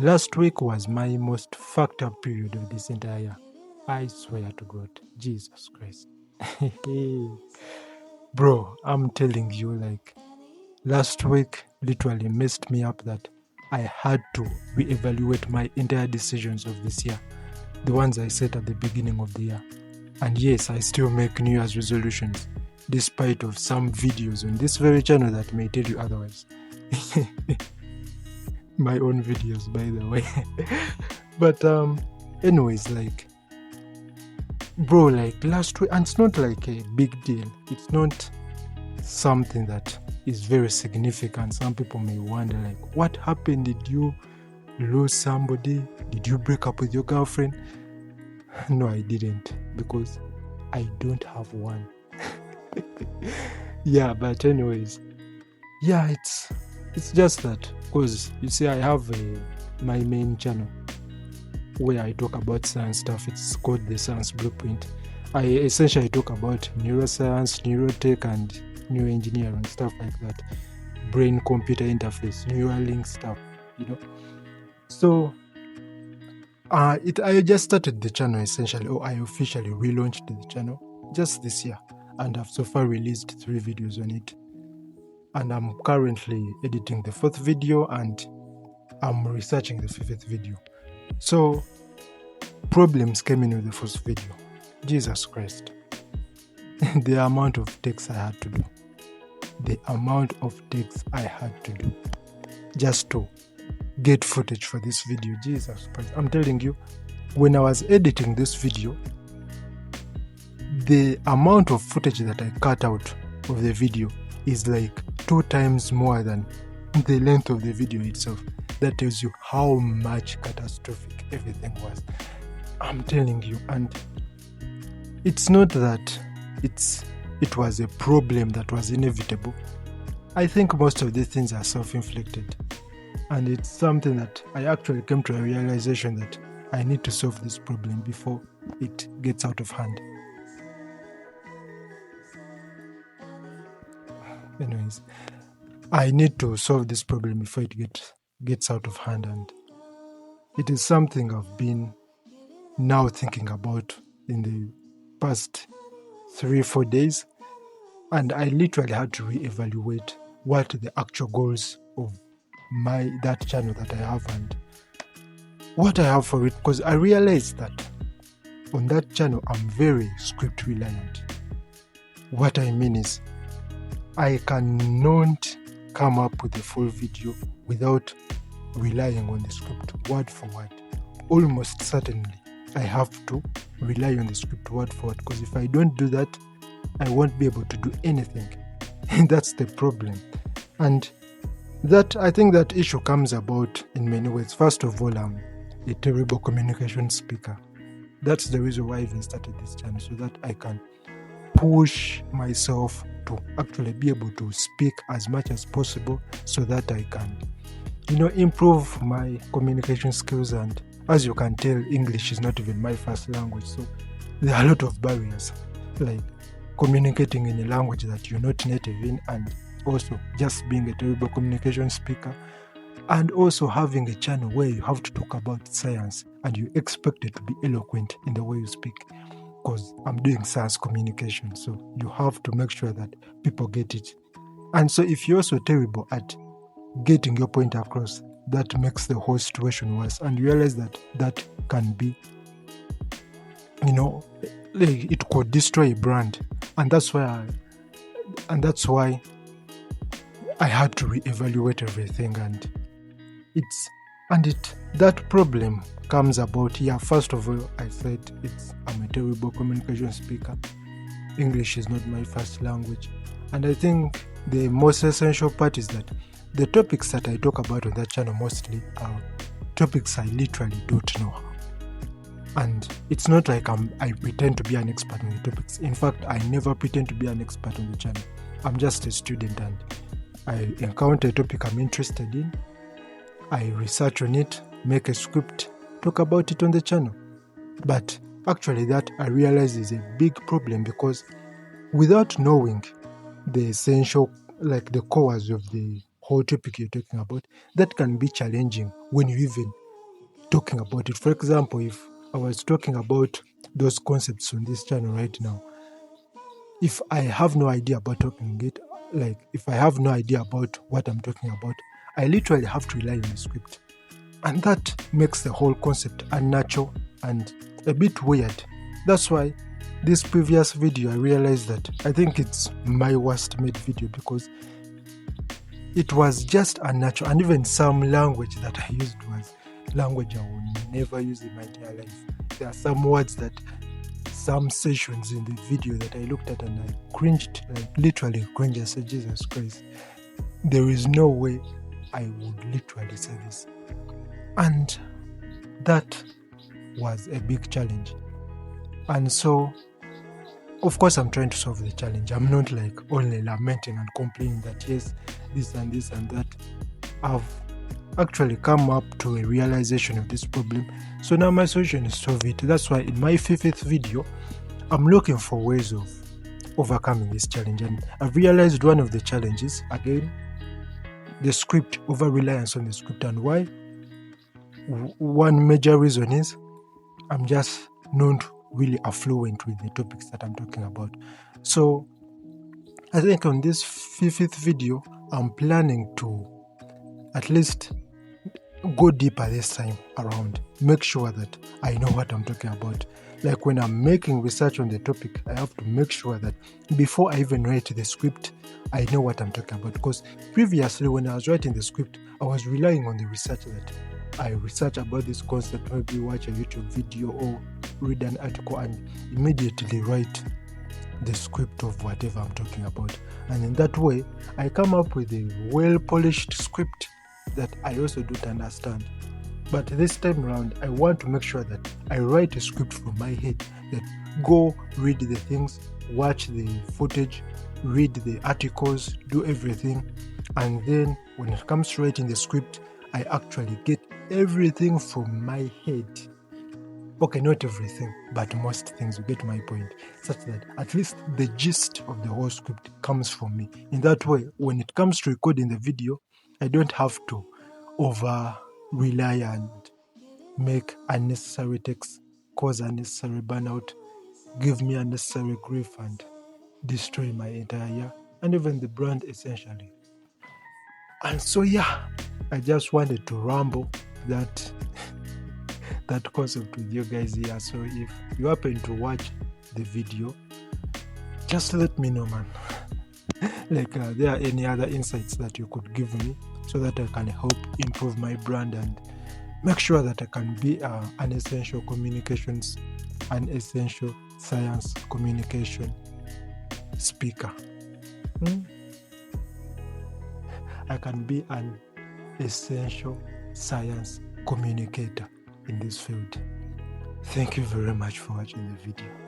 Last week was my most fucked up period of this entire year. I swear to God. Jesus Christ. Bro, I'm telling you, like, last week literally messed me up that I had to reevaluate my entire decisions of this year, the ones I set at the beginning of the year. And yes, I still make New Year's resolutions, despite of some videos on this very channel that may tell you otherwise. My own videos, by the way. But anyways, like, bro, like last week, and it's not like a big deal. It's not something that is very significant. Some people may wonder, like, what happened? Did you lose somebody? Did you break up with your girlfriend? No, I didn't, because I don't have one. Yeah, but anyways, yeah, it's just that, because you see, I have my main channel where I talk about science stuff. It's called the Science Blueprint. I essentially talk about neuroscience, neurotech, and neuroengineering, stuff like that. Brain-computer interface, Neuralink stuff, you know. So, I just started the channel essentially, or I officially relaunched the channel just this year, and I've so far released 3 videos on it. And I'm currently editing the 4th video, and I'm researching the 5th video. So, problems came in with the first video. Jesus Christ. The amount of takes I had to do. The amount of takes I had to do just to get footage for this video. Jesus Christ. I'm telling you, when I was editing this video, the amount of footage that I cut out of the video is like 2 times more than the length of the video itself. That tells you how much catastrophic everything was. I'm telling you, and it's not that it was a problem that was inevitable. I think most of these things are self-inflicted, and it's something that I actually came to a realization that I need to solve this problem before it gets out of hand. Anyways, I need to solve this problem before it gets out of hand, and it is something I've been now thinking about in the past 3-4 days, and I literally had to reevaluate what the actual goals of that channel that I have and what I have for it, because I realized that on that channel I'm very script reliant. What I mean is, I cannot come up with a full video without relying on the script word for word. Almost certainly I have to rely on the script word for word, because if I don't do that, I won't be able to do anything. That's the problem. And that, I think that issue comes about in many ways. First of all, I'm a terrible communication speaker. That's the reason why I even started this channel, so that I can push myself to actually be able to speak as much as possible, so that I can, improve my communication skills. And as you can tell, English is not even my first language, so there are a lot of barriers, like communicating in a language that you're not native in, and also just being a terrible communication speaker, and also having a channel where you have to talk about science and you're expected to be eloquent in the way you speak, because I'm doing science communication, so you have to make sure that people get it. And so if you're also terrible at getting your point across, that makes the whole situation worse, and you realize that can be, it could destroy a brand. And that's why I had to reevaluate everything, and that problem comes about. Yeah, first of all, I said I'm a terrible communication speaker. English is not my first language, and I think the most essential part is that the topics that I talk about on that channel mostly are topics I literally don't know. And it's not like I pretend to be an expert on the topics. In fact, I never pretend to be an expert on the channel. I'm just a student, and I encounter a topic I'm interested in, I research on it, make a script, talk about it on the channel. But actually that, I realize, is a big problem, because without knowing the essential, like the cores of the whole topic you're talking about, that can be challenging when you even talking about it. For example, if I was talking about those concepts on this channel right now, if I have no idea about talking it, like if I have no idea about what I'm talking about, I literally have to rely on the script. And that makes the whole concept unnatural and a bit weird. That's why this previous video, I realized that I think it's my worst made video because it was just unnatural. And even some language that I used was language I would never use in my entire life. There are some words that some sessions in the video that I looked at and I cringed, like literally cringed. I said, Jesus Christ, there is no way I would literally say this. And that was a big challenge. And so, of course, I'm trying to solve the challenge. I'm not like only lamenting and complaining that yes, this and this and that. I've actually come up to a realization of this problem. So now my solution is to solve it. That's why in my fifth video, I'm looking for ways of overcoming this challenge. And I've realized one of the challenges, again, the script, over-reliance on the script. And why? One major reason is I'm just not really affluent with the topics that I'm talking about. So I think on this fifth video, I'm planning to at least go deeper this time around. Make sure that I know what I'm talking about. Like when I'm making research on the topic, I have to make sure that before I even write the script, I know what I'm talking about. Because previously when I was writing the script, I was relying on the research that I research about this concept, maybe watch a YouTube video or read an article and immediately write the script of whatever I'm talking about. And in that way, I come up with a well-polished script that I also don't understand. But this time around, I want to make sure that I write a script from my head, that go read the things, watch the footage, read the articles, do everything. And then when it comes to writing the script, I actually get everything from my head. Okay, not everything, but most things, you get my point, such that at least the gist of the whole script comes from me. In that way, when it comes to recording the video, I don't have to over-rely and make unnecessary takes, cause unnecessary burnout, give me unnecessary grief and destroy my entire year, and even the brand essentially. And so yeah, I just wanted to ramble that concept with you guys here. So if you happen to watch the video, just let me know, man. Like there are any other insights that you could give me so that I can help improve my brand and make sure that I can be an essential communications, an essential science communication speaker. I can be an essential science communicator in this field. Thank you very much for watching the video.